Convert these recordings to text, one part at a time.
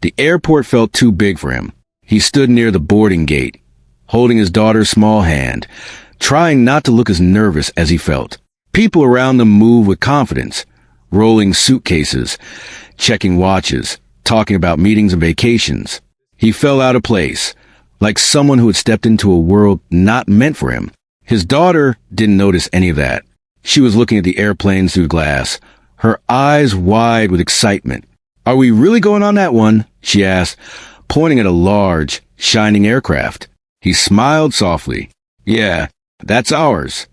The airport felt too big for him. He stood near the boarding gate, holding his daughter's small hand, trying not to look as nervous as he felt. People around them moved with confidence, rolling suitcases, checking watches, talking about meetings and vacations. He felt out of place, like someone who had stepped into a world not meant for him. His daughter didn't notice any of that. She was looking at the airplanes through glass, her eyes wide with excitement. "Are we really going on that one?" she asked, pointing at a large, shining aircraft. He smiled softly. "Yeah, that's ours."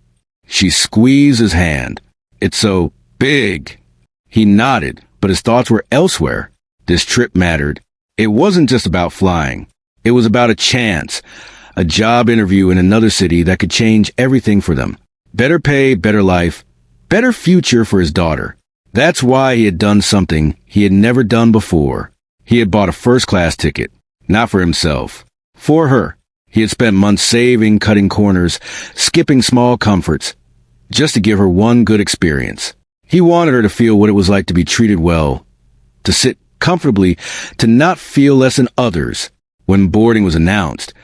She squeezed his hand. "It's so big." He nodded, but his thoughts were elsewhere. This trip mattered. It wasn't just about flying. It was about a chance, a job interview in another city that could change everything for them. Better pay, better life, better future for his daughter. That's why he had done something he had never done before. He had bought a first-class ticket, not for himself, for her. He had spent months saving, cutting corners, skipping small comforts, just to give her one good experience. He wanted her to feel what it was like to be treated well, to sit comfortably, to not feel less than others. When boarding was announced,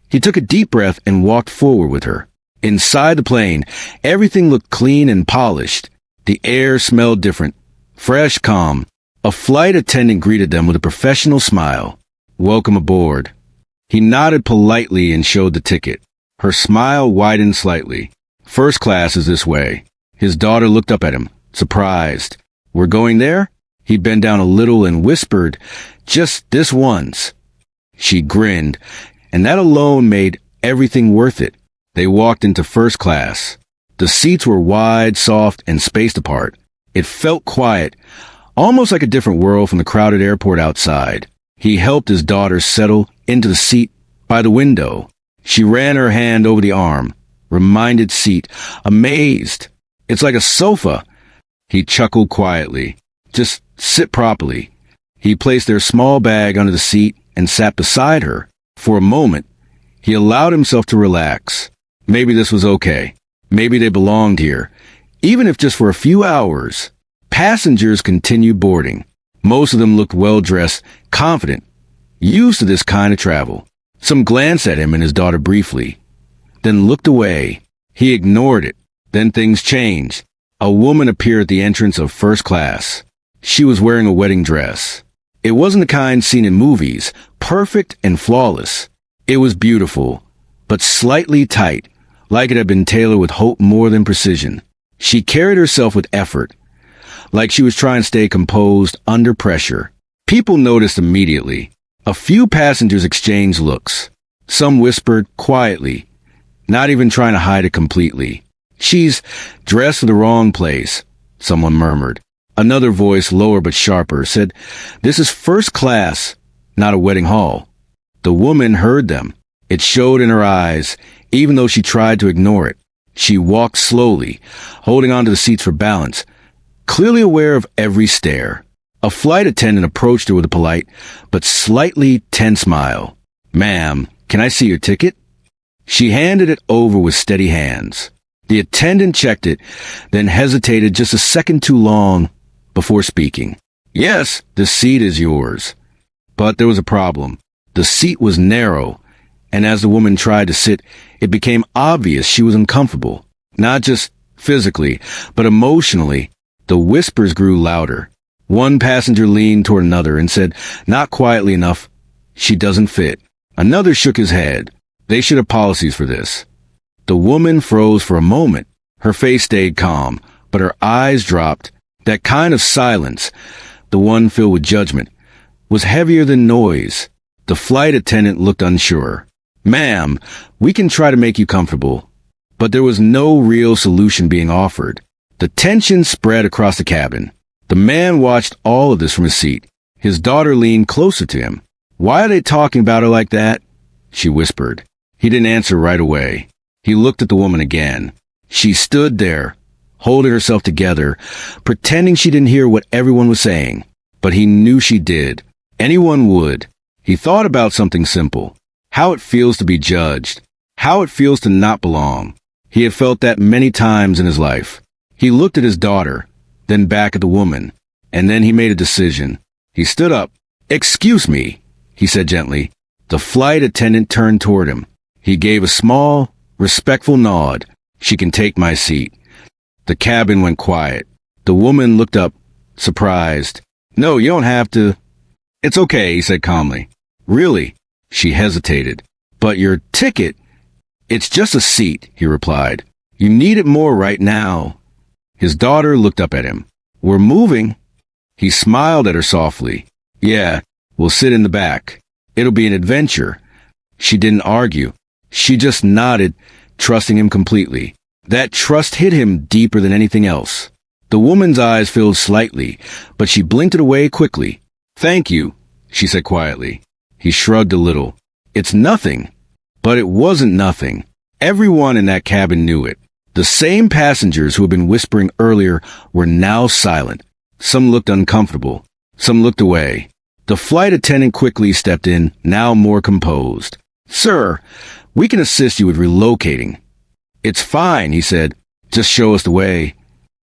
he took a deep breath and walked forward with her. Inside the plane, everything looked clean and polished. The air smelled different, fresh, calm. A flight attendant greeted them with a professional smile. "Welcome aboard." He nodded politely and showed the ticket. Her smile widened slightly. "First class is this way." His daughter looked up at him, surprised. "We're going there?" He bent down a little and whispered, "Just this once." She grinned, and that alone made everything worth it. They walked into first class. The seats were wide, soft, and spaced apart. It felt quiet, almost like a different world from the crowded airport outside. He helped his daughter settle into the seat by the window. She ran her hand over the arm, reminded seat, amazed. "It's like a sofa." He chuckled quietly. "Just sit properly." He placed their small bag under the seat and sat beside her. For a moment, he allowed himself to relax. Maybe this was okay. Maybe they belonged here, even if just for a few hours. Passengers continued boarding. Most of them looked well-dressed, confident, used to this kind of travel. Some glanced at him and his daughter briefly, then looked away. He ignored it. Then things changed. A woman appeared at the entrance of first class. She was wearing a wedding dress. It wasn't the kind seen in movies, perfect and flawless. It was beautiful, but slightly tight, like it had been tailored with hope more than precision. She carried herself with effort, like she was trying to stay composed under pressure. People noticed immediately. A few passengers exchanged looks. Some whispered quietly, not even trying to hide it completely. "She's dressed for the wrong place," someone murmured. Another voice, lower but sharper, said, "This is first class, not a wedding hall." The woman heard them. It showed in her eyes, even though she tried to ignore it. She walked slowly, holding onto the seats for balance, clearly aware of every stare. A flight attendant approached her with a polite, but slightly tense smile. "Ma'am, can I see your ticket?" She handed it over with steady hands. The attendant checked it, then hesitated just a second too long before speaking. "Yes, the seat is yours." But there was a problem. The seat was narrow, and as the woman tried to sit, it became obvious she was uncomfortable. Not just physically, but emotionally. The whispers grew louder. One passenger leaned toward another and said, not quietly enough, "She doesn't fit." Another shook his head. They should have policies for this. The woman froze for a moment. Her face stayed calm, but her eyes dropped. That kind of silence, the one filled with judgment, was heavier than noise. The flight attendant looked unsure. "Ma'am, we can try to make you comfortable." But there was no real solution being offered. The tension spread across the cabin. The man watched all of this from his seat. His daughter leaned closer to him. "Why are they talking about her like that?" she whispered. He didn't answer right away. He looked at the woman again. She stood there, holding herself together, pretending she didn't hear what everyone was saying. But he knew she did. Anyone would. He thought about something simple. How it feels to be judged. How it feels to not belong. He had felt that many times in his life. He looked at his daughter, then back at the woman, and then he made a decision. He stood up, "Excuse me," he said gently. The flight attendant turned toward him. He gave a small, respectful nod. "She can take my seat." The cabin went quiet. The woman looked up, surprised. "No, you don't have to." "It's okay," he said calmly. "Really?" She hesitated. "But your ticket—" "It's just a seat," he replied. "You need it more right now." His daughter looked up at him. "We're moving." He smiled at her softly. "Yeah, we'll sit in the back. It'll be an adventure." She didn't argue. She just nodded, trusting him completely. That trust hit him deeper than anything else. The woman's eyes filled slightly, but she blinked it away quickly. "Thank you," she said quietly. He shrugged a little. "It's nothing." But it wasn't nothing. Everyone in that cabin knew it. The same passengers who had been whispering earlier were now silent. Some looked uncomfortable. Some looked away. The flight attendant quickly stepped in, now more composed. "Sir, we can assist you with relocating." "It's fine," he said. "Just show us the way."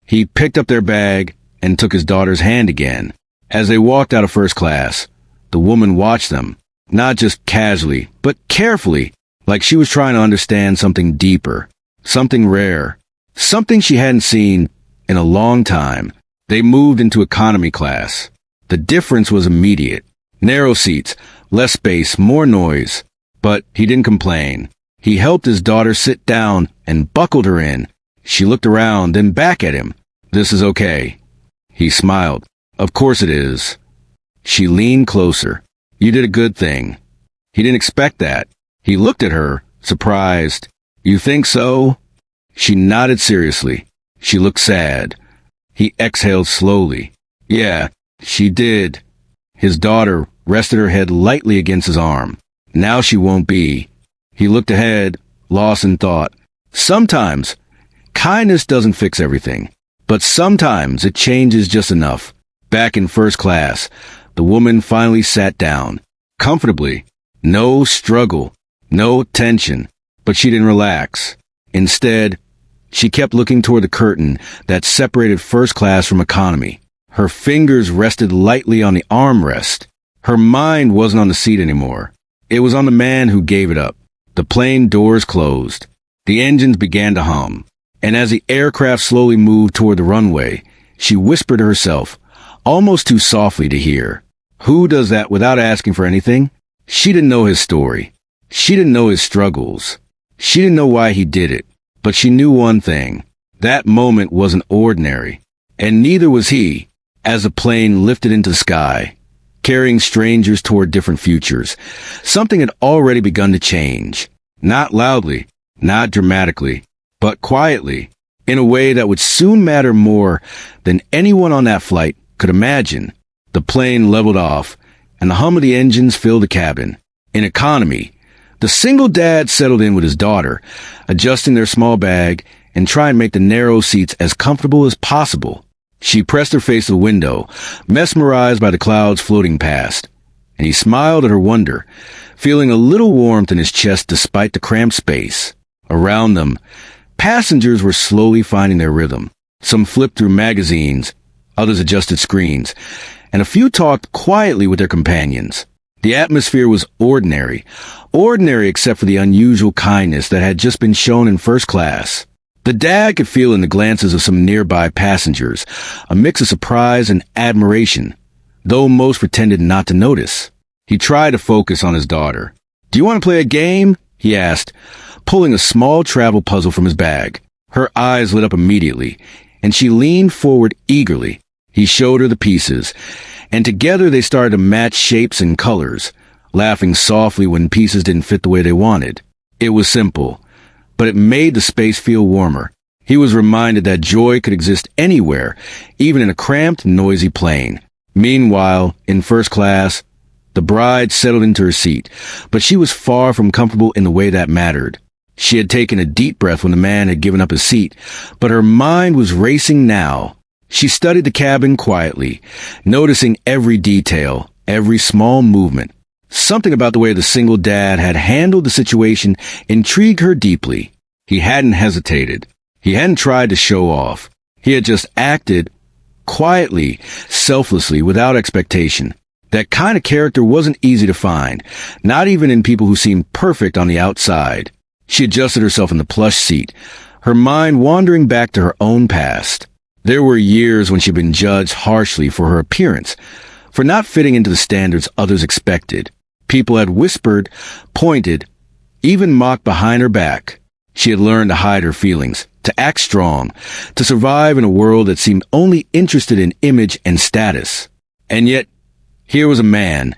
He picked up their bag and took his daughter's hand again. As they walked out of first class, the woman watched them, not just casually, but carefully, like she was trying to understand something deeper, something rare, something she hadn't seen in a long time. They moved into economy class. The difference was immediate. Narrow seats, less space, more noise. But he didn't complain. He helped his daughter sit down and buckled her in. She looked around, then back at him. "This is okay." He smiled. "Of course it is." She leaned closer. "You did a good thing." He didn't expect that. He looked at her, surprised. "You think so?" She nodded seriously. She looked sad. He exhaled slowly. "Yeah, she did." His daughter rested her head lightly against his arm. "Now she won't be." He looked ahead, lost in thought. Sometimes, kindness doesn't fix everything. But sometimes it changes just enough. Back in first class, the woman finally sat down. Comfortably. No struggle. No tension. But she didn't relax. Instead, she kept looking toward the curtain that separated first class from economy. Her fingers rested lightly on the armrest. Her mind wasn't on the seat anymore. It was on the man who gave it up. The plane doors closed. The engines began to hum. And as the aircraft slowly moved toward the runway, she whispered to herself, almost too softly to hear. Who does that without asking for anything? She didn't know his story. She didn't know his struggles. She didn't know why he did it. But she knew one thing. That moment wasn't ordinary. And neither was he, as the plane lifted into the sky, carrying strangers toward different futures. Something had already begun to change. Not loudly, not dramatically, but quietly, in a way that would soon matter more than anyone on that flight could imagine. The plane leveled off, and the hum of the engines filled the cabin. In economy, the single dad settled in with his daughter, adjusting their small bag and trying to make the narrow seats as comfortable as possible. She pressed her face to the window, mesmerized by the clouds floating past, and he smiled at her wonder, feeling a little warmth in his chest despite the cramped space. Around them, passengers were slowly finding their rhythm. Some flipped through magazines, others adjusted screens, and a few talked quietly with their companions. The atmosphere was ordinary except for the unusual kindness that had just been shown in first class. The dad could feel in the glances of some nearby passengers a mix of surprise and admiration, though most pretended not to notice. He tried to focus on his daughter. "Do you want to play a game?" he asked, pulling a small travel puzzle from his bag. Her eyes lit up immediately, and she leaned forward eagerly. He showed her the pieces, and together they started to match shapes and colors, laughing softly when pieces didn't fit the way they wanted. It was simple, but it made the space feel warmer. He was reminded that joy could exist anywhere, even in a cramped, noisy plane. Meanwhile, in first class, the bride settled into her seat, but she was far from comfortable in the way that mattered. She had taken a deep breath when the man had given up his seat, but her mind was racing now. She studied the cabin quietly, noticing every detail, every small movement. Something about the way the single dad had handled the situation intrigued her deeply. He hadn't hesitated. He hadn't tried to show off. He had just acted quietly, selflessly, without expectation. That kind of character wasn't easy to find, not even in people who seemed perfect on the outside. She adjusted herself in the plush seat, her mind wandering back to her own past. There were years when she'd been judged harshly for her appearance, for not fitting into the standards others expected. People had whispered, pointed, even mocked behind her back. She had learned to hide her feelings, to act strong, to survive in a world that seemed only interested in image and status. And yet, here was a man,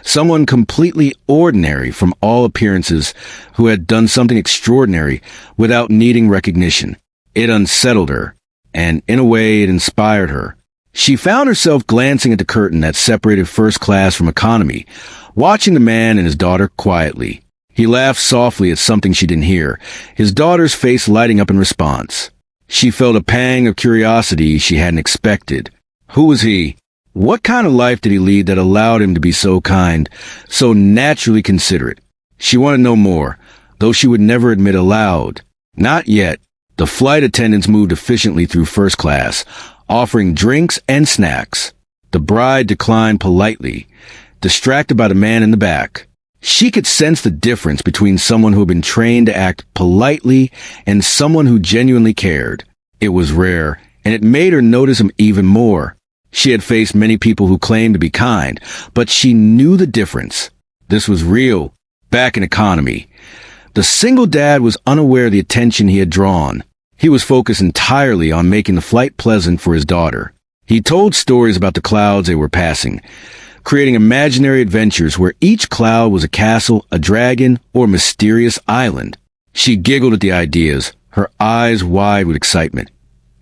someone completely ordinary from all appearances, who had done something extraordinary without needing recognition. It unsettled her, and in a way it inspired her. She found herself glancing at the curtain that separated first class from economy, watching the man and his daughter quietly. He laughed softly at something she didn't hear, his daughter's face lighting up in response. She felt a pang of curiosity she hadn't expected. Who was he? What kind of life did he lead that allowed him to be so kind, so naturally considerate? She wanted to know more, though she would never admit aloud. Not yet. The flight attendants moved efficiently through first class, offering drinks and snacks. The bride declined politely, distracted by the man in the back. She could sense the difference between someone who had been trained to act politely and someone who genuinely cared. It was rare, and it made her notice him even more. She had faced many people who claimed to be kind, but she knew the difference. This was real, back in economy. The single dad was unaware of the attention he had drawn. He was focused entirely on making the flight pleasant for his daughter. He told stories about the clouds they were passing, creating imaginary adventures where each cloud was a castle, a dragon, or a mysterious island. She giggled at the ideas, her eyes wide with excitement.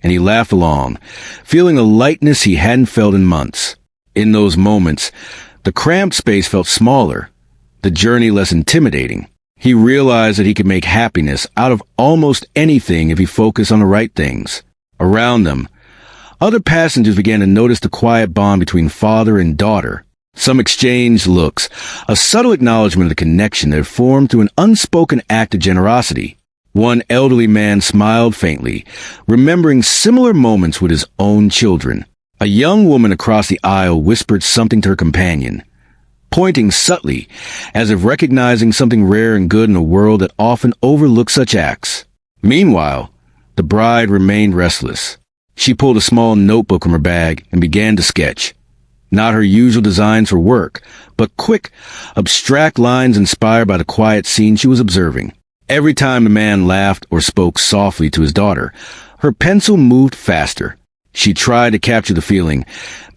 And he laughed along, feeling a lightness he hadn't felt in months. In those moments, the cramped space felt smaller, the journey less intimidating. He realized that he could make happiness out of almost anything if he focused on the right things. Around them, other passengers began to notice the quiet bond between father and daughter. Some exchanged looks, a subtle acknowledgement of the connection that had formed through an unspoken act of generosity. One elderly man smiled faintly, remembering similar moments with his own children. A young woman across the aisle whispered something to her companion, pointing subtly, as if recognizing something rare and good in a world that often overlooks such acts. Meanwhile, the bride remained restless. She pulled a small notebook from her bag and began to sketch. Not her usual designs for work, but quick, abstract lines inspired by the quiet scene she was observing. Every time the man laughed or spoke softly to his daughter, her pencil moved faster. She tried to capture the feeling,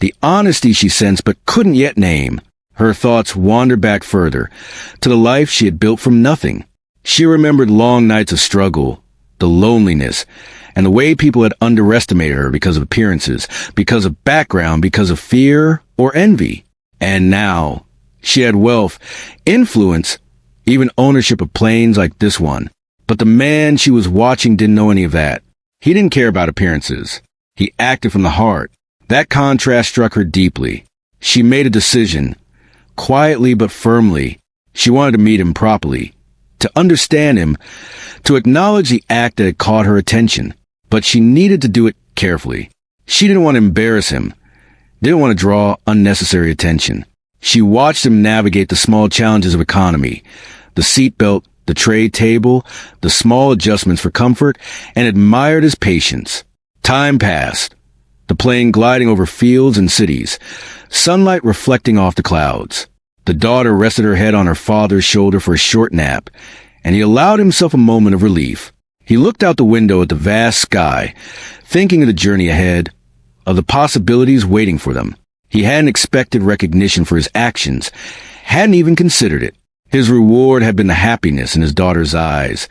the honesty she sensed but couldn't yet name. Her thoughts wandered back further, to the life she had built from nothing. She remembered long nights of struggle, the loneliness, and the way people had underestimated her because of appearances, because of background, because of fear or envy. And now, she had wealth, influence, even ownership of planes like this one. But the man she was watching didn't know any of that. He didn't care about appearances. He acted from the heart. That contrast struck her deeply. She made a decision, quietly but firmly. She wanted to meet him properly, to understand him, to acknowledge the act that had caught her attention. But she needed to do it carefully. She didn't want to embarrass him, didn't want to draw unnecessary attention. She watched him navigate the small challenges of economy, the seatbelt, the tray table, the small adjustments for comfort, and admired his patience. Time passed, the plane gliding over fields and cities, sunlight reflecting off the clouds. The daughter rested her head on her father's shoulder for a short nap, and he allowed himself a moment of relief. He looked out the window at the vast sky, thinking of the journey ahead, of the possibilities waiting for them. He hadn't expected recognition for his actions, hadn't even considered it. His reward had been the happiness in his daughter's eyes,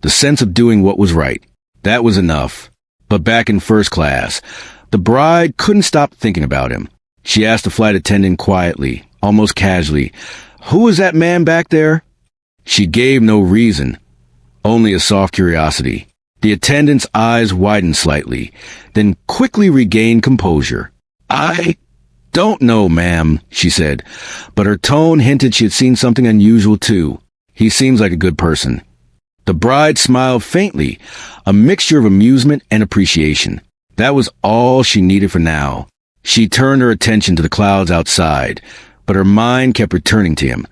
the sense of doing what was right. That was enough. But back in first class, the bride couldn't stop thinking about him. She asked the flight attendant quietly, almost casually, "Who was that man back there?" She gave no reason, only a soft curiosity. The attendant's eyes widened slightly, then quickly regained composure. "I don't know, ma'am," she said, but her tone hinted she had seen something unusual too. "He seems like a good person." The bride smiled faintly, a mixture of amusement and appreciation. That was all she needed for now. She turned her attention to the clouds outside, but her mind kept returning to him,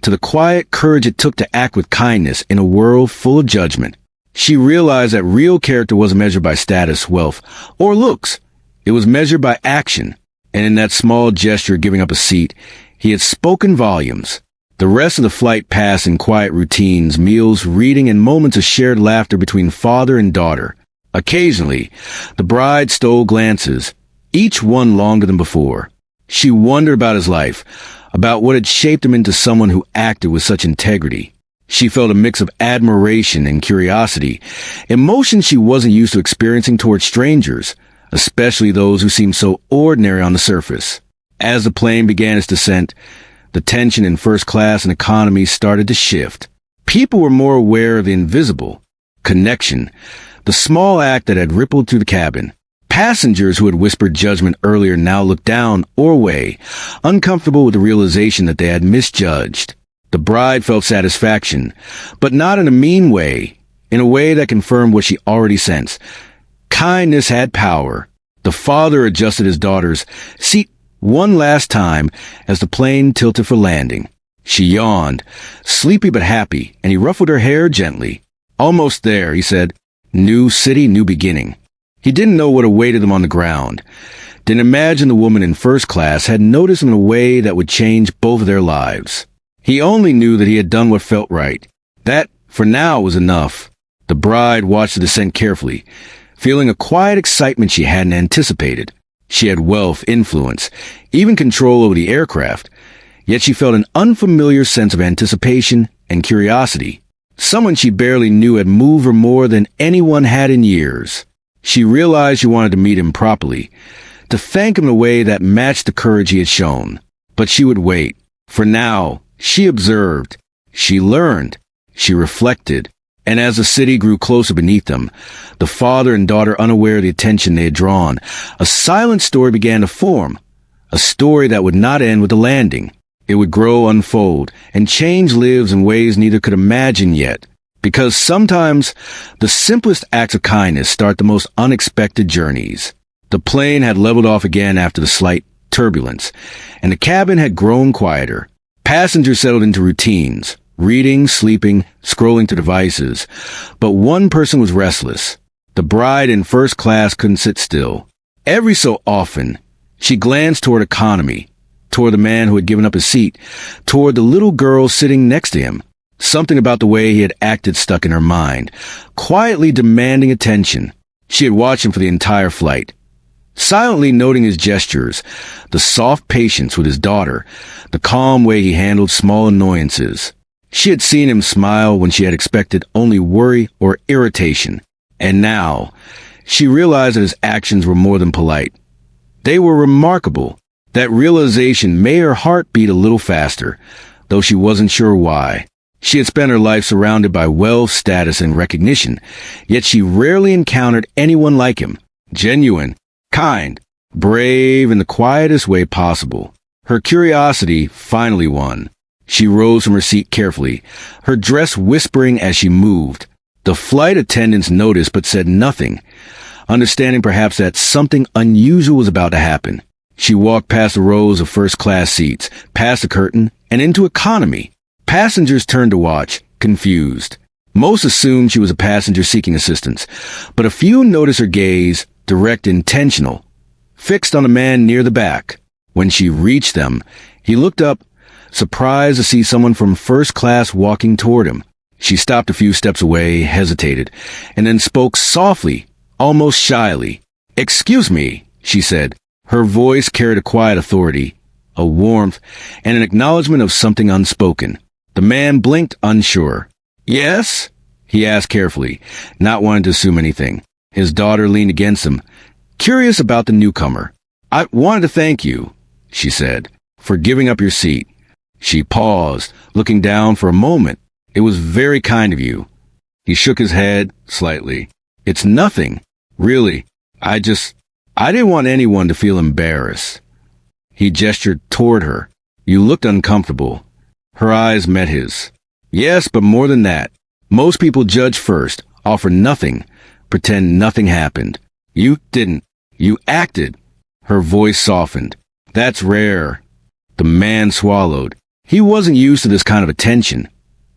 to the quiet courage it took to act with kindness in a world full of judgment. She realized that real character wasn't measured by status, wealth, or looks. It was measured by action, and in that small gesture giving up a seat, he had spoken volumes. The rest of the flight passed in quiet routines, meals, reading, and moments of shared laughter between father and daughter. Occasionally, the bride stole glances, each one longer than before. She wondered about his life, about what had shaped him into someone who acted with such integrity. She felt a mix of admiration and curiosity, emotions she wasn't used to experiencing toward strangers, especially those who seemed so ordinary on the surface. As the plane began its descent, the tension in first class and economy started to shift. People were more aware of the invisible connection, the small act that had rippled through the cabin. Passengers who had whispered judgment earlier now looked down or away, uncomfortable with the realization that they had misjudged. The bride felt satisfaction, but not in a mean way, in a way that confirmed what she already sensed. Kindness had power. The father adjusted his daughter's seat one last time as the plane tilted for landing. She yawned, sleepy but happy, and he ruffled her hair gently. "Almost there," he said. "New city, new beginning." He didn't know what awaited them on the ground. Didn't imagine the woman in first class had noticed him in a way that would change both of their lives. He only knew that he had done what felt right. That, for now, was enough. The bride watched the descent carefully, feeling a quiet excitement she hadn't anticipated. She had wealth, influence, even control over the aircraft, yet she felt an unfamiliar sense of anticipation and curiosity. Someone she barely knew had moved her more than anyone had in years. She realized she wanted to meet him properly, to thank him in a way that matched the courage he had shown. But she would wait. For now, she observed, she learned, she reflected, and as the city grew closer beneath them, the father and daughter unaware of the attention they had drawn, a silent story began to form, a story that would not end with the landing. It would grow, unfold, and change lives in ways neither could imagine yet. Because sometimes the simplest acts of kindness start the most unexpected journeys. The plane had leveled off again after the slight turbulence, and the cabin had grown quieter. Passengers settled into routines, reading, sleeping, scrolling to devices. But one person was restless. The bride in first class couldn't sit still. Every so often, she glanced toward economy, toward the man who had given up his seat, toward the little girl sitting next to him. Something about the way he had acted stuck in her mind, quietly demanding attention. She had watched him for the entire flight, silently noting his gestures, the soft patience with his daughter, the calm way he handled small annoyances. She had seen him smile when she had expected only worry or irritation. And now, she realized that his actions were more than polite. They were remarkable. That realization made her heart beat a little faster, though she wasn't sure why. She had spent her life surrounded by wealth, status, and recognition, yet she rarely encountered anyone like him. Genuine, kind, brave in the quietest way possible. Her curiosity finally won. She rose from her seat carefully, her dress whispering as she moved. The flight attendants noticed but said nothing, understanding perhaps that something unusual was about to happen. She walked past the rows of first-class seats, past the curtain, and into economy. Passengers turned to watch, confused. Most assumed she was a passenger seeking assistance, but a few noticed her gaze, direct, intentional, fixed on a man near the back. When she reached them, he looked up, surprised to see someone from first class walking toward him. She stopped a few steps away, hesitated, and then spoke softly, almost shyly. "Excuse me," she said. Her voice carried a quiet authority, a warmth, and an acknowledgement of something unspoken. The man blinked, unsure. "Yes?" he asked carefully, not wanting to assume anything. His daughter leaned against him, curious about the newcomer. "I wanted to thank you," she said, "for giving up your seat." She paused, looking down for a moment. "It was very kind of you." He shook his head slightly. "It's nothing. Really. I didn't want anyone to feel embarrassed." He gestured toward her. "You looked uncomfortable." Her eyes met his. "Yes, but more than that. Most people judge first, offer nothing, pretend nothing happened. You didn't. You acted." Her voice softened. "That's rare." The man swallowed. He wasn't used to this kind of attention.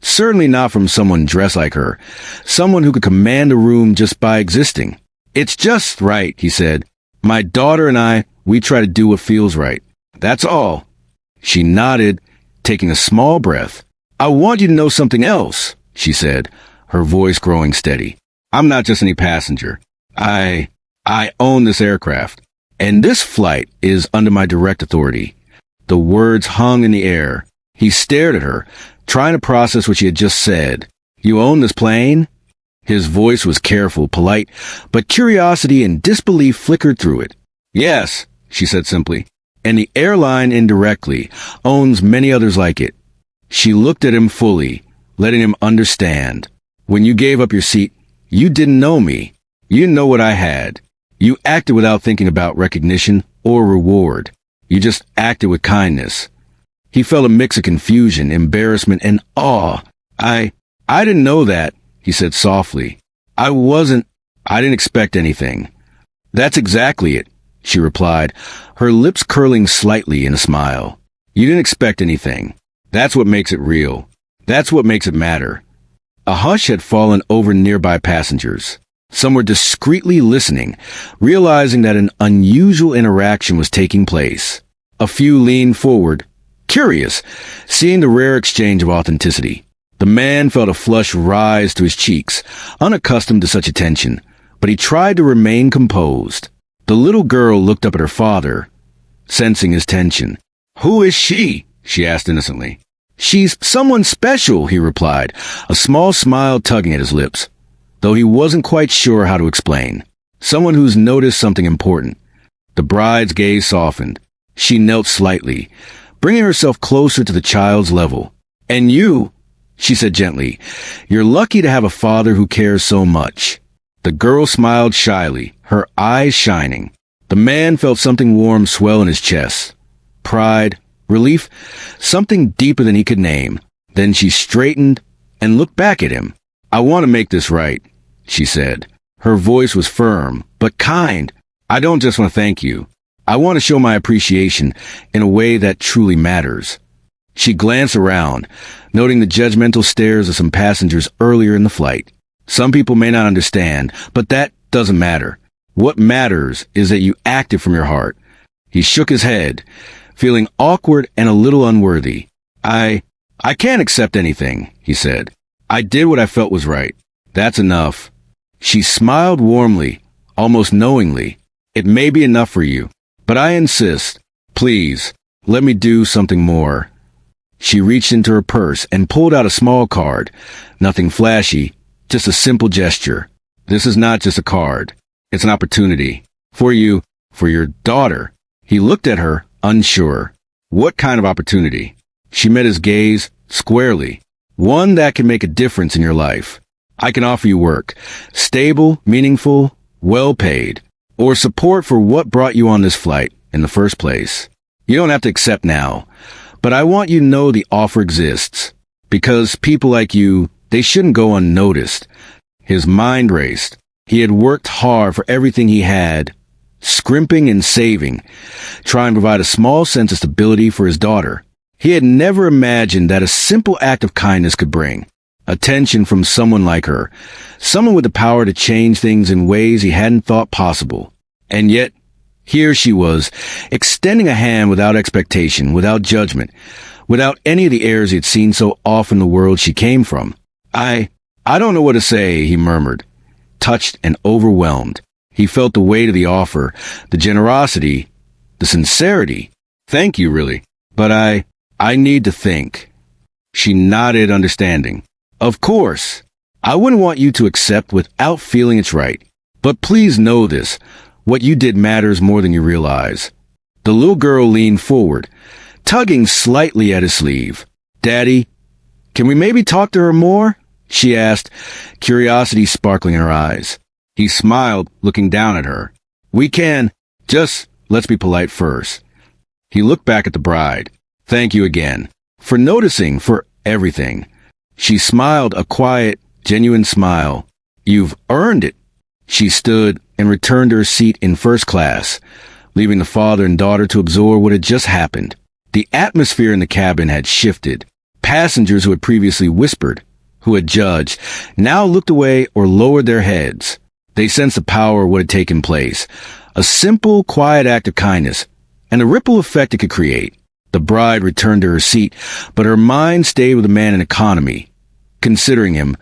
Certainly not from someone dressed like her. Someone who could command a room just by existing. "It's just right," he said. "My daughter and we try to do what feels right. That's all." She nodded, taking a small breath. "I want you to know something else," she said, her voice growing steady. "I'm not just any passenger. I own this aircraft, and this flight is under my direct authority." The words hung in the air. He stared at her, trying to process what she had just said. "You own this plane?" His voice was careful, polite, but curiosity and disbelief flickered through it. "Yes," she said simply, "and the airline indirectly owns many others like it." She looked at him fully, letting him understand. "When you gave up your seat, you didn't know me. You didn't know what I had. You acted without thinking about recognition or reward. You just acted with kindness." He felt a mix of confusion, embarrassment, and awe. I didn't know that," he said softly. I didn't expect anything." "That's exactly it," she replied, her lips curling slightly in a smile. "You didn't expect anything. That's what makes it real. That's what makes it matter." A hush had fallen over nearby passengers. Some were discreetly listening, realizing that an unusual interaction was taking place. A few leaned forward, curious, seeing the rare exchange of authenticity. The man felt a flush rise to his cheeks, unaccustomed to such attention, but he tried to remain composed. The little girl looked up at her father, sensing his tension. "Who is she?" she asked innocently. "She's someone special," he replied, a small smile tugging at his lips, though he wasn't quite sure how to explain. "Someone who's noticed something important." The bride's gaze softened. She knelt slightly, bringing herself closer to the child's level. "And you," she said gently, "you're lucky to have a father who cares so much." The girl smiled shyly, her eyes shining. The man felt something warm swell in his chest. Pride, relief, something deeper than he could name. Then she straightened and looked back at him. "I want to make this right," she said. Her voice was firm, but kind. "I don't just want to thank you. I want to show my appreciation in a way that truly matters." She glanced around, noting the judgmental stares of some passengers earlier in the flight. "Some people may not understand, but that doesn't matter. What matters is that you acted from your heart." He shook his head, feeling awkward and a little unworthy. I can't accept anything," he said. "I did what I felt was right. That's enough." She smiled warmly, almost knowingly. "It may be enough for you, but I insist. Please, let me do something more." She reached into her purse and pulled out a small card. Nothing flashy, just a simple gesture. "This is not just a card. It's an opportunity. For you, for your daughter." He looked at her, unsure. "What kind of opportunity?" She met his gaze squarely. "One that can make a difference in your life. I can offer you work, stable, meaningful, well paid, or support for what brought you on this flight in the first place. You don't have to accept now, but I want you to know the offer exists, because people like you, they shouldn't go unnoticed." His mind raced. He had worked hard for everything he had, scrimping and saving, trying to provide a small sense of stability for his daughter. He had never imagined that a simple act of kindness could bring attention from someone like her, someone with the power to change things in ways he hadn't thought possible. And yet, here she was, extending a hand without expectation, without judgment, without any of the airs he had seen so often in the world she came from. I don't know what to say," he murmured, touched and overwhelmed. He felt the weight of the offer, the generosity, the sincerity. "Thank you, really. But I need to think." She nodded, understanding. "Of course. I wouldn't want you to accept without feeling it's right. But please know this. What you did matters more than you realize." The little girl leaned forward, tugging slightly at his sleeve. "Daddy, can we maybe talk to her more?" she asked, curiosity sparkling in her eyes. He smiled, looking down at her. "We can. Just let's be polite first." He looked back at the bride. "Thank you again. For noticing, for everything." She smiled, a quiet, genuine smile. "You've earned it." She stood and returned to her seat in first class, leaving the father and daughter to absorb what had just happened. The atmosphere in the cabin had shifted. Passengers who had previously whispered, who had judged, now looked away or lowered their heads. They sensed the power of what had taken place. A simple, quiet act of kindness, and the ripple effect it could create. The bride returned to her seat, but her mind stayed with the man in economy, considering him,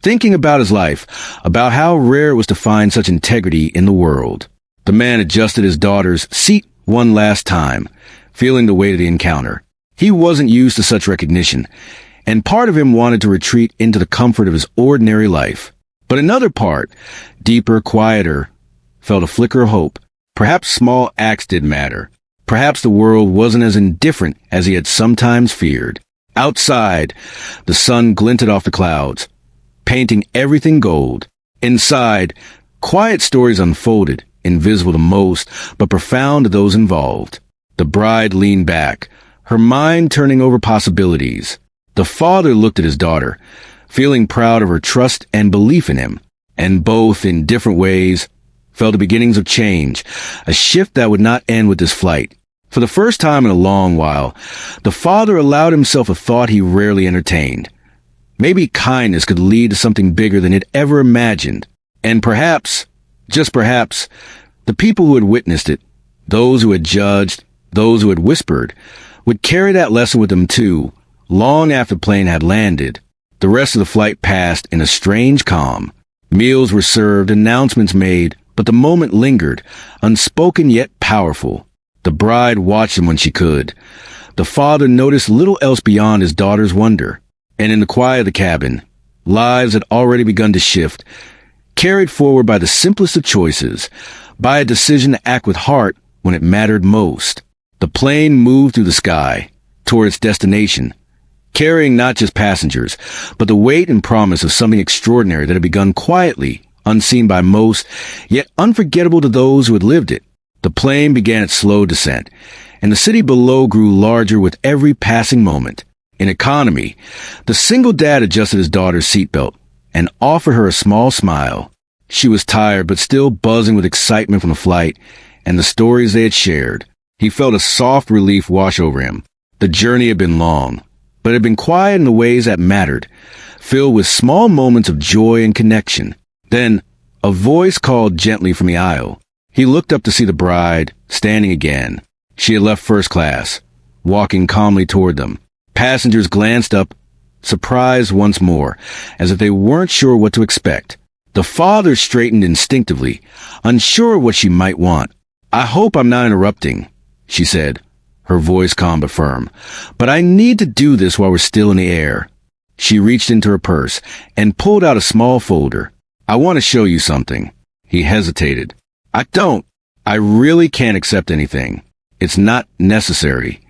thinking about his life, about how rare it was to find such integrity in the world. The man adjusted his daughter's seat one last time, feeling the weight of the encounter. He wasn't used to such recognition, and part of him wanted to retreat into the comfort of his ordinary life. But another part, deeper, quieter, felt a flicker of hope. Perhaps small acts did matter. Perhaps the world wasn't as indifferent as he had sometimes feared. Outside, the sun glinted off the clouds, painting everything gold. Inside, quiet stories unfolded, invisible to most, but profound to those involved. The bride leaned back, her mind turning over possibilities. The father looked at his daughter, feeling proud of her trust and belief in him, and both, in different ways, felt the beginnings of change, a shift that would not end with this flight. For the first time in a long while, the father allowed himself a thought he rarely entertained. Maybe kindness could lead to something bigger than he'd ever imagined. And perhaps, just perhaps, the people who had witnessed it, those who had judged, those who had whispered, would carry that lesson with them too, long after the plane had landed. The rest of the flight passed in a strange calm. Meals were served, announcements made, but the moment lingered, unspoken yet powerful. The bride watched him when she could. The father noticed little else beyond his daughter's wonder. And in the quiet of the cabin, lives had already begun to shift, carried forward by the simplest of choices, by a decision to act with heart when it mattered most. The plane moved through the sky, toward its destination, carrying not just passengers, but the weight and promise of something extraordinary that had begun quietly, unseen by most, yet unforgettable to those who had lived it. The plane began its slow descent, and the city below grew larger with every passing moment. In economy, the single dad adjusted his daughter's seatbelt and offered her a small smile. She was tired, but still buzzing with excitement from the flight and the stories they had shared. He felt a soft relief wash over him. The journey had been long, but it had been quiet in the ways that mattered, filled with small moments of joy and connection. Then, a voice called gently from the aisle. He looked up to see the bride, standing again. She had left first class, walking calmly toward them. Passengers glanced up, surprised once more, as if they weren't sure what to expect. The father straightened instinctively, unsure what she might want. "I hope I'm not interrupting," she said, her voice calm but firm. "But I need to do this while we're still in the air." She reached into her purse and pulled out a small folder. "I want to show you something." He hesitated. I really can't accept anything. It's not necessary."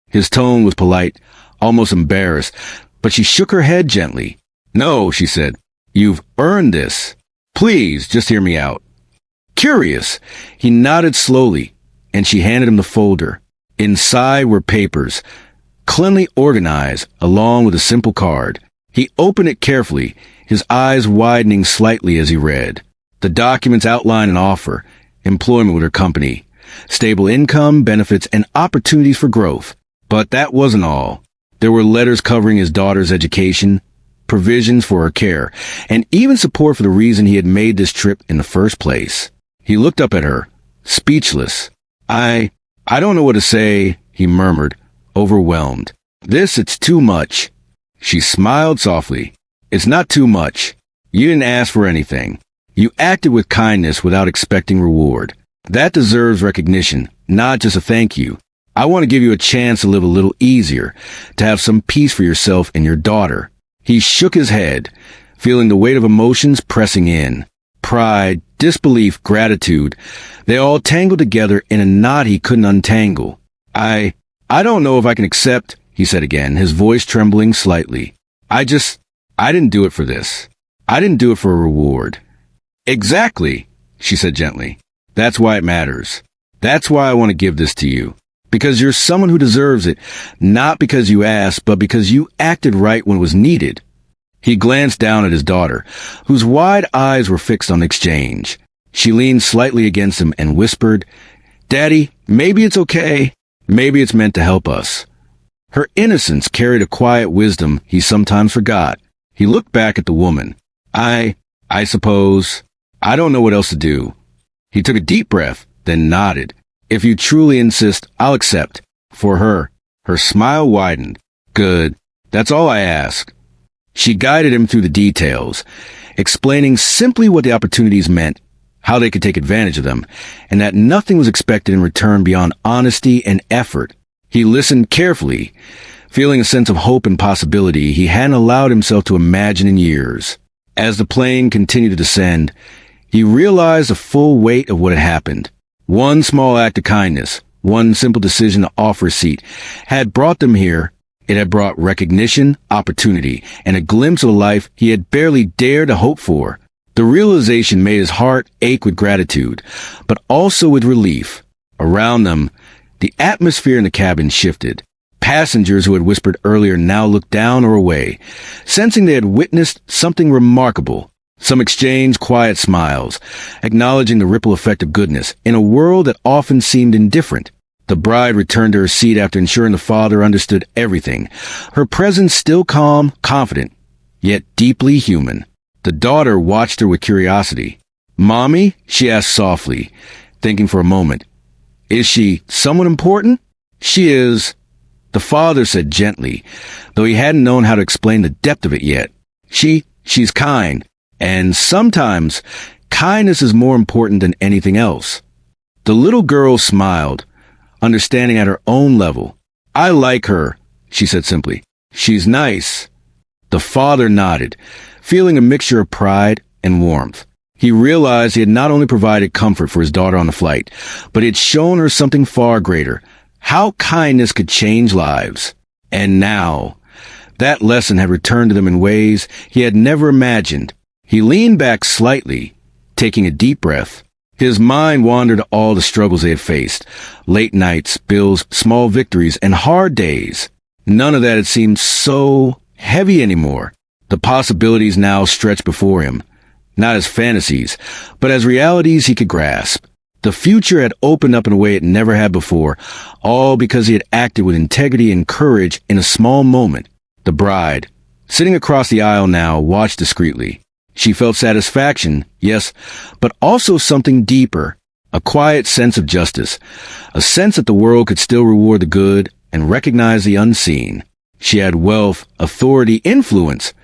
His tone was polite, almost embarrassed, but she shook her head gently. "No," she said. "You've earned this. Please, just hear me out." Curious, he nodded slowly, and she handed him the folder. Inside were papers, cleanly organized, along with a simple card. He opened it carefully, his eyes widening slightly as he read. The documents outlined an offer, employment with her company, stable income, benefits, and opportunities for growth. But that wasn't all. There were letters covering his daughter's education, provisions for her care, and even support for the reason he had made this trip in the first place. He looked up at her, speechless. I don't know what to say," he murmured, overwhelmed. It's too much." She smiled softly. "It's not too much. You didn't ask for anything. You acted with kindness without expecting reward. That deserves recognition, not just a thank you. I want to give you a chance to live a little easier, to have some peace for yourself and your daughter." He shook his head, feeling the weight of emotions pressing in. Pride, disbelief, gratitude, they all tangled together in a knot he couldn't untangle. I don't know if I can accept," he said again, his voice trembling slightly. I didn't do it for this. I didn't do it for a reward." "Exactly," she said gently. "That's why it matters. That's why I want to give this to you. Because you're someone who deserves it, not because you asked, but because you acted right when it was needed." He glanced down at his daughter, whose wide eyes were fixed on the exchange. She leaned slightly against him and whispered, "Daddy, maybe it's okay." Maybe it's meant to help us." Her innocence carried a quiet wisdom he sometimes forgot. He looked back at the woman. I suppose. I don't know what else to do." He took a deep breath, then nodded. "If you truly insist, I'll accept." For her, her smile widened. "Good. That's all I ask." She guided him through the details, explaining simply what the opportunities meant, how they could take advantage of them, and that nothing was expected in return beyond honesty and effort. He listened carefully, feeling a sense of hope and possibility he hadn't allowed himself to imagine in years. As the plane continued to descend, he realized the full weight of what had happened. One small act of kindness, one simple decision to offer a seat, had brought them here. It had brought recognition, opportunity, and a glimpse of a life he had barely dared to hope for. The realization made his heart ache with gratitude, but also with relief. Around them, the atmosphere in the cabin shifted. Passengers who had whispered earlier now looked down or away, sensing they had witnessed something remarkable. Some exchanged quiet smiles, acknowledging the ripple effect of goodness in a world that often seemed indifferent. The bride returned to her seat after ensuring the father understood everything, her presence still calm, confident, yet deeply human. The daughter watched her with curiosity. "Mommy?" she asked softly, thinking for a moment. "Is she someone important?" "She is," the father said gently, though he hadn't known how to explain the depth of it yet. She's kind, and sometimes kindness is more important than anything else." The little girl smiled, understanding at her own level. "I like her," she said simply. "She's nice." The father nodded, feeling a mixture of pride and warmth. He realized he had not only provided comfort for his daughter on the flight, but he had shown her something far greater: how kindness could change lives. And now, that lesson had returned to them in ways he had never imagined. He leaned back slightly, taking a deep breath. His mind wandered to all the struggles they had faced: late nights, bills, small victories, and hard days. None of that had seemed so heavy anymore. The possibilities now stretched before him, not as fantasies, but as realities he could grasp. The future had opened up in a way it never had before, all because he had acted with integrity and courage in a small moment. The bride, sitting across the aisle now, watched discreetly. She felt satisfaction, yes, but also something deeper, a quiet sense of justice, a sense that the world could still reward the good and recognize the unseen. She had wealth, authority, influence,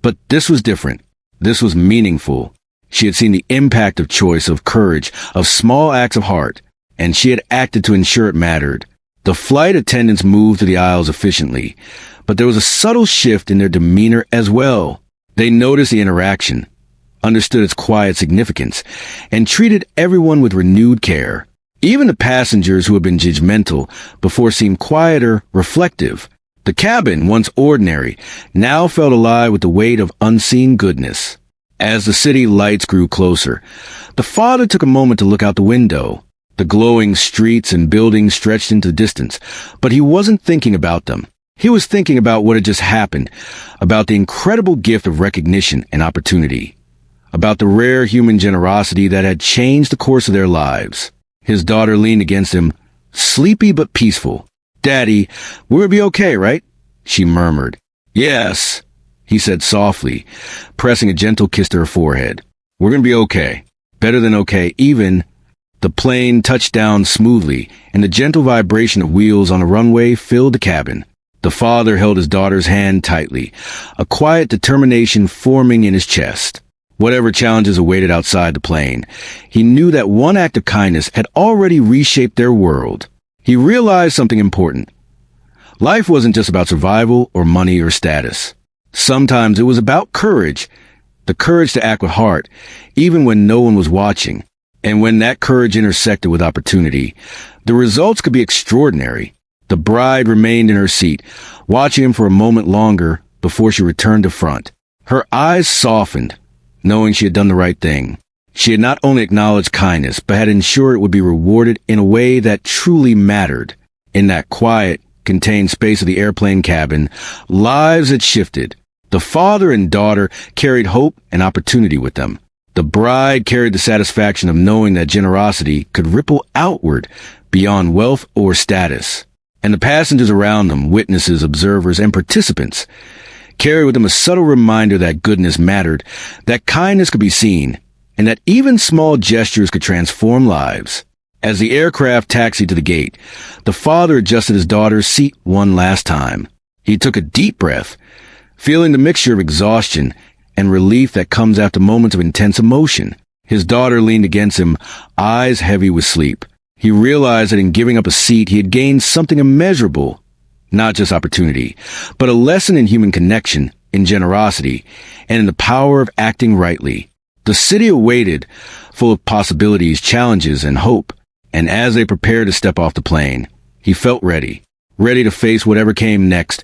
but this was different. This was meaningful. She had seen the impact of choice, of courage, of small acts of heart, and she had acted to ensure it mattered. The flight attendants moved through the aisles efficiently, but there was a subtle shift in their demeanor as well. They noticed the interaction, understood its quiet significance, and treated everyone with renewed care. Even the passengers who had been judgmental before seemed quieter, reflective. The cabin, once ordinary, now felt alive with the weight of unseen goodness. As the city lights grew closer, the father took a moment to look out the window. The glowing streets and buildings stretched into the distance, but he wasn't thinking about them. He was thinking about what had just happened, about the incredible gift of recognition and opportunity, about the rare human generosity that had changed the course of their lives. His daughter leaned against him, sleepy but peaceful. "Daddy, we'll be okay, right?" she murmured. "Yes," he said softly, pressing a gentle kiss to her forehead. "We're going to be okay. Better than okay, even." The plane touched down smoothly, and the gentle vibration of wheels on the runway filled the cabin. The father held his daughter's hand tightly, a quiet determination forming in his chest. Whatever challenges awaited outside the plane, he knew that one act of kindness had already reshaped their world. He realized something important. Life wasn't just about survival or money or status. Sometimes it was about courage, the courage to act with heart, even when no one was watching. And when that courage intersected with opportunity, the results could be extraordinary. The bride remained in her seat, watching him for a moment longer before she returned to front. Her eyes softened, knowing she had done the right thing. She had not only acknowledged kindness, but had ensured it would be rewarded in a way that truly mattered. In that quiet, contained space of the airplane cabin, lives had shifted. The father and daughter carried hope and opportunity with them. The bride carried the satisfaction of knowing that generosity could ripple outward beyond wealth or status. And the passengers around them, witnesses, observers, and participants, carried with them a subtle reminder that goodness mattered, that kindness could be seen, and that even small gestures could transform lives. As the aircraft taxied to the gate, the father adjusted his daughter's seat one last time. He took a deep breath, feeling the mixture of exhaustion and relief that comes after moments of intense emotion. His daughter leaned against him, eyes heavy with sleep. He realized that in giving up a seat, he had gained something immeasurable. Not just opportunity, but a lesson in human connection, in generosity, and in the power of acting rightly. The city awaited, full of possibilities, challenges, and hope. And as they prepared to step off the plane, he felt ready to face whatever came next,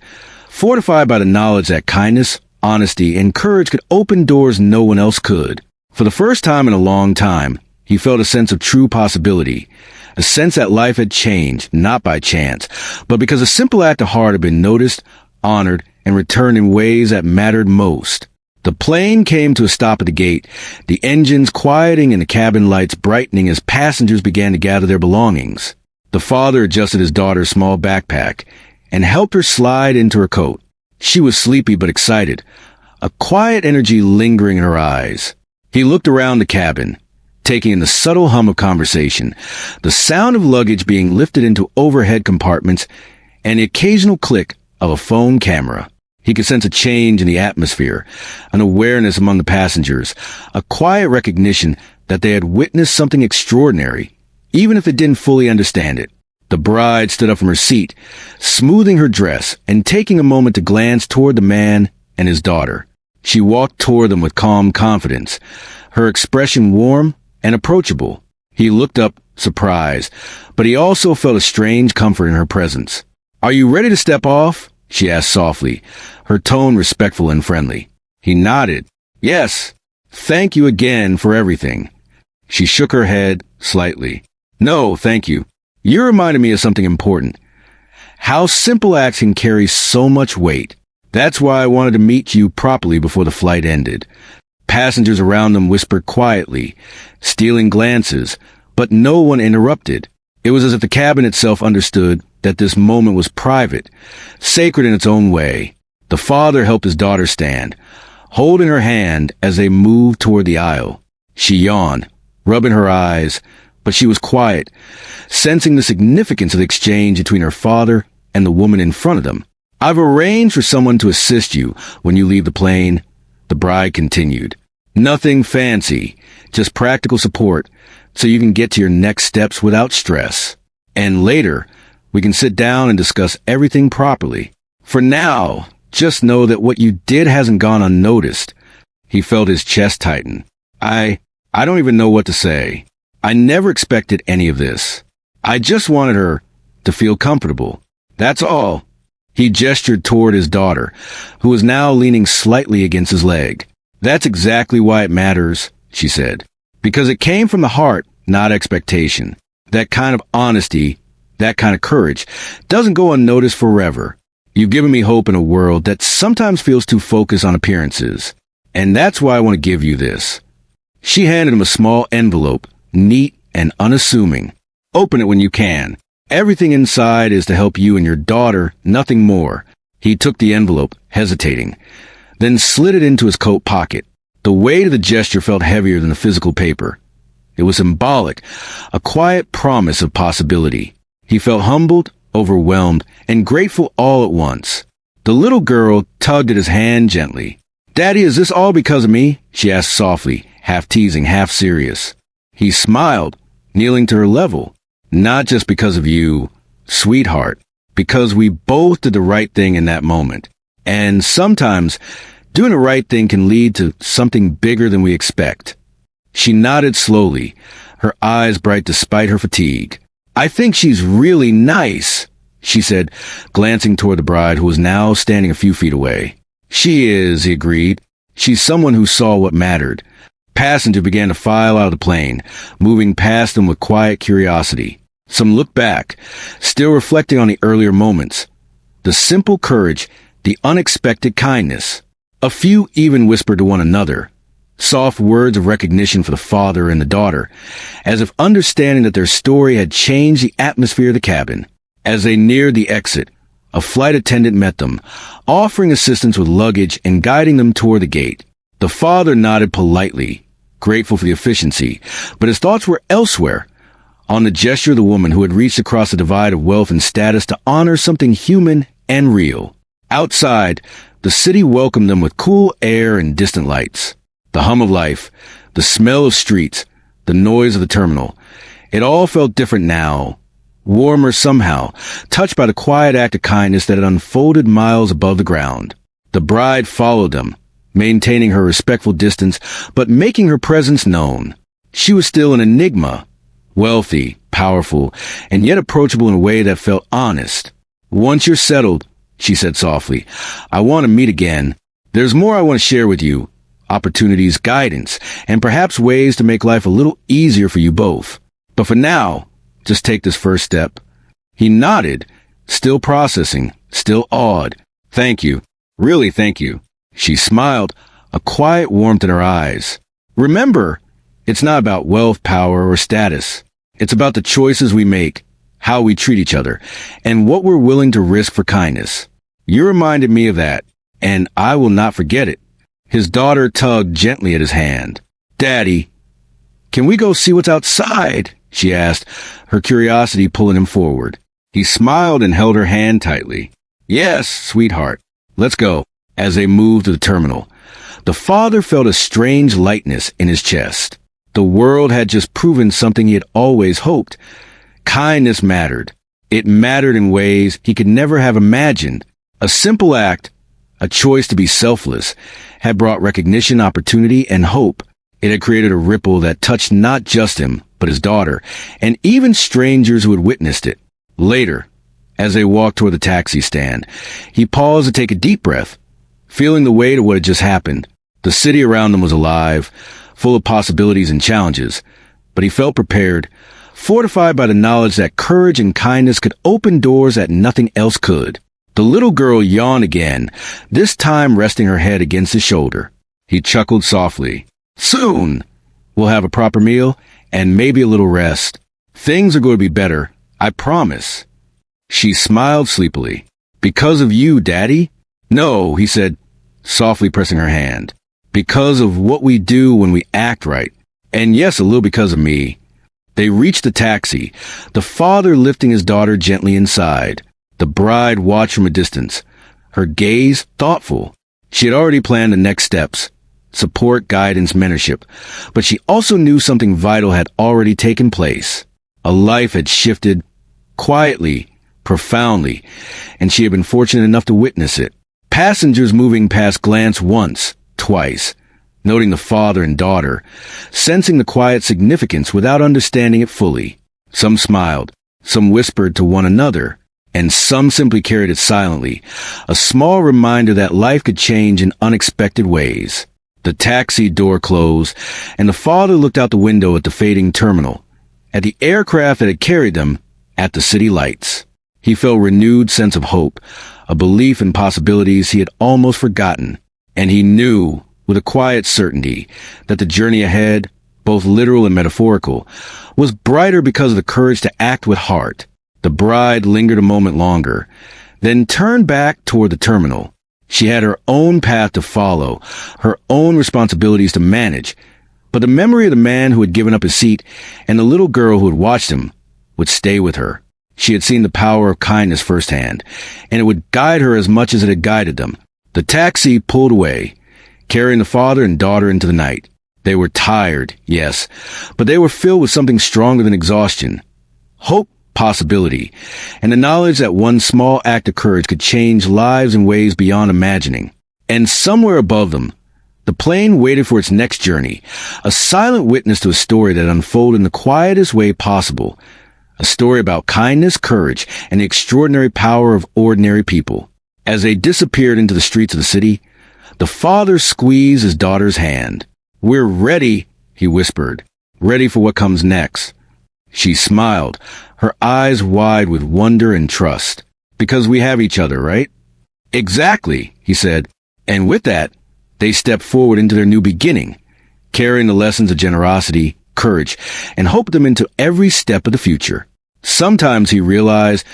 fortified by the knowledge that kindness, honesty, and courage could open doors no one else could. For the first time in a long time, he felt a sense of true possibility, a sense that life had changed, not by chance, but because a simple act of heart had been noticed, honored, and returned in ways that mattered most. The plane came to a stop at the gate, the engines quieting and the cabin lights brightening as passengers began to gather their belongings. The father adjusted his daughter's small backpack and helped her slide into her coat. She was sleepy but excited, a quiet energy lingering in her eyes. He looked around the cabin, taking in the subtle hum of conversation, the sound of luggage being lifted into overhead compartments, and the occasional click of a phone camera. He could sense a change in the atmosphere, an awareness among the passengers, a quiet recognition that they had witnessed something extraordinary, even if they didn't fully understand it. The bride stood up from her seat, smoothing her dress and taking a moment to glance toward the man and his daughter. She walked toward them with calm confidence, her expression warm and approachable. He looked up, surprised, but he also felt a strange comfort in her presence. "Are you ready to step off?" she asked softly, her tone respectful and friendly. He nodded. "Yes. Thank you again for everything." She shook her head slightly. "No, thank you. You reminded me of something important. How simple acts can carry so much weight. That's why I wanted to meet you properly before the flight ended." Passengers around them whispered quietly, stealing glances, but no one interrupted. It was as if the cabin itself understood that this moment was private, sacred in its own way. The father helped his daughter stand, holding her hand as they moved toward the aisle. She yawned, rubbing her eyes, but she was quiet, sensing the significance of the exchange between her father and the woman in front of them. "I've arranged for someone to assist you when you leave the plane," the bride continued. "Nothing fancy, just practical support so you can get to your next steps without stress. And later, we can sit down and discuss everything properly. For now, just know that what you did hasn't gone unnoticed." He felt his chest tighten. I don't even know what to say. I never expected any of this. I just wanted her to feel comfortable. That's all." He gestured toward his daughter, who was now leaning slightly against his leg. "That's exactly why it matters," she said. "Because it came from the heart, not expectation. That kind of honesty, that kind of courage, doesn't go unnoticed forever. You've given me hope in a world that sometimes feels too focused on appearances. And that's why I want to give you this." She handed him a small envelope, neat and unassuming. "Open it when you can. Everything inside is to help you and your daughter, nothing more." He took the envelope, hesitating, then slid it into his coat pocket. The weight of the gesture felt heavier than the physical paper. It was symbolic, a quiet promise of possibility. He felt humbled, overwhelmed, and grateful all at once. The little girl tugged at his hand gently. "Daddy, is this all because of me?" she asked softly, half teasing, half serious. He smiled, kneeling to her level. "Not just because of you, sweetheart, because we both did the right thing in that moment. And sometimes, doing the right thing can lead to something bigger than we expect." She nodded slowly, her eyes bright despite her fatigue. "I think she's really nice," she said, glancing toward the bride who was now standing a few feet away. "She is," he agreed. "She's someone who saw what mattered." Passengers began to file out of the plane, moving past them with quiet curiosity. Some looked back, still reflecting on the earlier moments. The simple courage, the unexpected kindness. A few even whispered to one another, soft words of recognition for the father and the daughter, as if understanding that their story had changed the atmosphere of the cabin. As they neared the exit, a flight attendant met them, offering assistance with luggage and guiding them toward the gate. The father nodded politely, grateful for the efficiency, but his thoughts were elsewhere, on the gesture of the woman who had reached across the divide of wealth and status to honor something human and real. Outside, the city welcomed them with cool air and distant lights. The hum of life, the smell of streets, the noise of the terminal. It all felt different now, warmer somehow, touched by the quiet act of kindness that had unfolded miles above the ground. The bride followed them, maintaining her respectful distance, but making her presence known. She was still an enigma, wealthy, powerful, and yet approachable in a way that felt honest. "Once you're settled," she said softly, "I want to meet again. There's more I want to share with you. Opportunities, guidance, and perhaps ways to make life a little easier for you both. But for now, just take this first step." He nodded, still processing, still awed. "Thank you. Really, thank you." She smiled, a quiet warmth in her eyes. "Remember, it's not about wealth, power, or status. It's about the choices we make, how we treat each other, and what we're willing to risk for kindness. You reminded me of that, and I will not forget it." His daughter tugged gently at his hand. "Daddy, can we go see what's outside?" she asked, her curiosity pulling him forward. He smiled and held her hand tightly. "Yes, sweetheart. Let's go." As they moved to the terminal, the father felt a strange lightness in his chest. The world had just proven something he had always hoped. Kindness mattered. It mattered in ways he could never have imagined. A simple act, a choice to be selfless, had brought recognition, opportunity, and hope. It had created a ripple that touched not just him, but his daughter, and even strangers who had witnessed it. Later, as they walked toward the taxi stand, he paused to take a deep breath, feeling the weight of what had just happened. The city around them was alive, full of possibilities and challenges, but he felt prepared, fortified by the knowledge that courage and kindness could open doors that nothing else could. The little girl yawned again, this time resting her head against his shoulder. He chuckled softly. "Soon, we'll have a proper meal and maybe a little rest. Things are going to be better, I promise." She smiled sleepily. "Because of you, Daddy?" "No," he said, softly pressing her hand. "Because of what we do when we act right. And yes, a little because of me." They reached the taxi, the father lifting his daughter gently inside. The bride watched from a distance, her gaze thoughtful. She had already planned the next steps, support, guidance, mentorship, but she also knew something vital had already taken place. A life had shifted, quietly, profoundly, and she had been fortunate enough to witness it. Passengers moving past glanced once, twice, noting the father and daughter, sensing the quiet significance without understanding it fully. Some smiled, some whispered to one another, and some simply carried it silently, a small reminder that life could change in unexpected ways. The taxi door closed, and the father looked out the window at the fading terminal, at the aircraft that had carried them, at the city lights. He felt a renewed sense of hope, a belief in possibilities he had almost forgotten, and he knew, with a quiet certainty, that the journey ahead, both literal and metaphorical, was brighter because of the courage to act with heart. The bride lingered a moment longer, then turned back toward the terminal. She had her own path to follow, her own responsibilities to manage, but the memory of the man who had given up his seat and the little girl who had watched him would stay with her. She had seen the power of kindness firsthand, and it would guide her as much as it had guided them. The taxi pulled away, carrying the father and daughter into the night. They were tired, yes, but they were filled with something stronger than exhaustion. Hope, possibility, and the knowledge that one small act of courage could change lives in ways beyond imagining. And somewhere above them, the plane waited for its next journey, a silent witness to a story that unfolded in the quietest way possible, a story about kindness, courage, and the extraordinary power of ordinary people. As they disappeared into the streets of the city, the father squeezed his daughter's hand. "We're ready," he whispered, "ready for what comes next." She smiled, her eyes wide with wonder and trust. "Because we have each other, right?" "Exactly," he said. And with that, they stepped forward into their new beginning, carrying the lessons of generosity, courage, and hope them into every step of the future. Sometimes he realized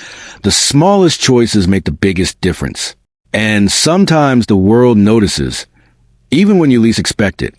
the smallest choices make the biggest difference. And sometimes the world notices, even when you least expect it.